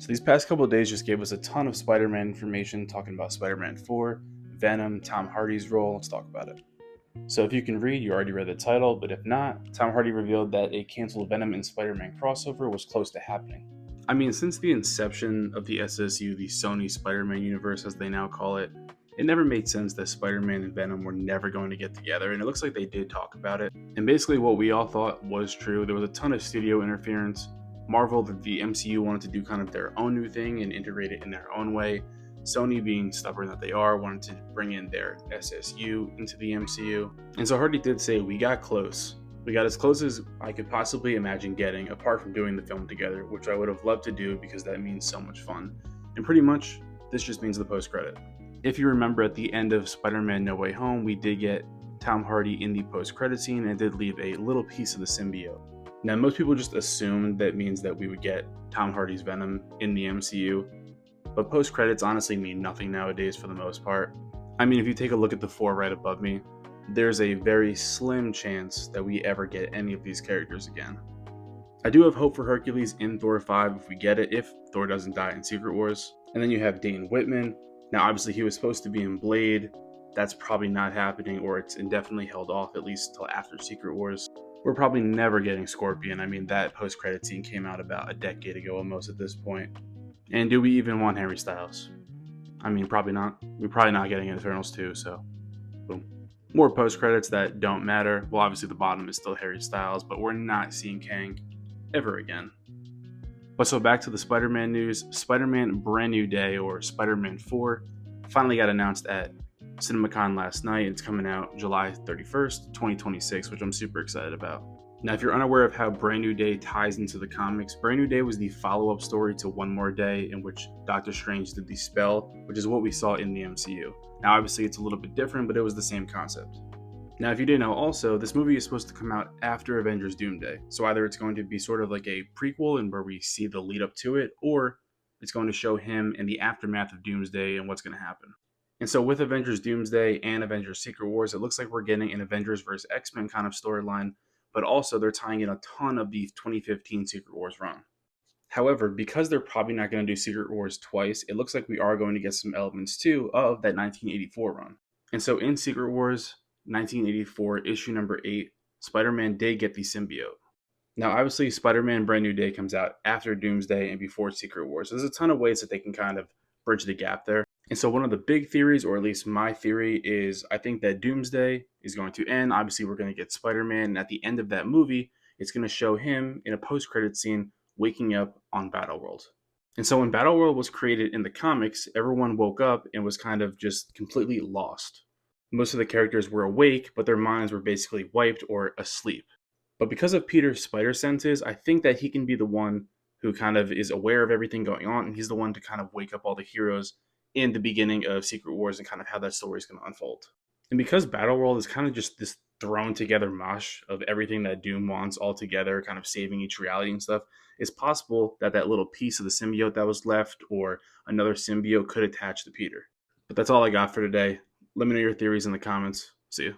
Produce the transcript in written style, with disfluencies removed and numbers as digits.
So these past couple of days just gave us a ton of Spider-Man information, talking about Spider-Man 4, Venom, Tom Hardy's role. Let's talk about it. So if you can read, you already read the title, but if not, Tom Hardy revealed that a canceled Venom and Spider-Man crossover was close to happening. I mean, since the inception of the SSU, the Sony Spider-Man universe as they now call it never made sense that Spider-Man and Venom were never going to get together, and it looks like they did talk about it. And basically what we all thought was true. There was a ton of studio interference. Marvel, the MCU, wanted to do kind of their own new thing and integrate it in their own way. Sony, being stubborn that they are, wanted to bring in their SSU into the MCU. And so Hardy did say, we got close. We got as close as I could possibly imagine getting, apart from doing the film together, which I would have loved to do because that means so much fun. And pretty much, this just means the post-credit. If you remember, at the end of Spider-Man No Way Home, we did get Tom Hardy in the post-credit scene and did leave a little piece of the symbiote. Now, most people just assumed that means that we would get Tom Hardy's Venom in the MCU, but post-credits honestly mean nothing nowadays for the most part. I mean, if you take a look at the 4 right above me, there's a very slim chance that we ever get any of these characters again. I do have hope for Hercules in Thor 5 if we get it, if Thor doesn't die in Secret Wars. And then you have Dane Whitman. Now, obviously, he was supposed to be in Blade. That's probably not happening, or it's indefinitely held off, at least until after Secret Wars. We're probably never getting Scorpion. I mean, that post-credit scene came out about a decade ago almost at this point. And do we even want Harry Styles? I mean, probably not. We're probably not getting Eternals 2, so boom. More post-credits that don't matter. Well, obviously the bottom is still Harry Styles, but we're not seeing Kang ever again. But so back to the Spider-Man news. Spider-Man Brand New Day, or Spider-Man 4, finally got announced at CinemaCon last night. It's coming out July 31st, 2026, which I'm super excited about. Now, if you're unaware of how Brand New Day ties into the comics, Brand New Day was the follow-up story to One More Day, in which Doctor Strange did the spell, which is what we saw in the MCU. Now, obviously, it's a little bit different, but it was the same concept. Now, if you didn't know also, this movie is supposed to come out after Avengers Doomsday. So either it's going to be sort of like a prequel and where we see the lead up to it, or it's going to show him in the aftermath of Doomsday and what's going to happen. And so with Avengers Doomsday and Avengers Secret Wars, it looks like we're getting an Avengers vs. X-Men kind of storyline, but also they're tying in a ton of the 2015 Secret Wars run. However, because they're probably not going to do Secret Wars twice, it looks like we are going to get some elements too of that 1984 run. And so in Secret Wars 1984, issue number 8, Spider-Man did get the symbiote. Now, obviously, Spider-Man Brand New Day comes out after Doomsday and before Secret Wars. So there's a ton of ways that they can kind of bridge the gap there. And so one of the big theories, or at least my theory, is I think that Doomsday is going to end. Obviously, we're going to get Spider-Man, and at the end of that movie, it's going to show him in a post-credit scene waking up on Battleworld. And so when Battleworld was created in the comics, everyone woke up and was kind of just completely lost. Most of the characters were awake, but their minds were basically wiped or asleep. But because of Peter's spider senses, I think that he can be the one who kind of is aware of everything going on, and he's the one to kind of wake up all the heroes in the beginning of Secret Wars and kind of how that story is going to unfold. And because Battleworld is kind of just this thrown together mush of everything that Doom wants all together, kind of saving each reality and stuff, it's possible that that little piece of the symbiote that was left or another symbiote could attach to Peter. But that's all I got for today. Let me know your theories in the comments. See you.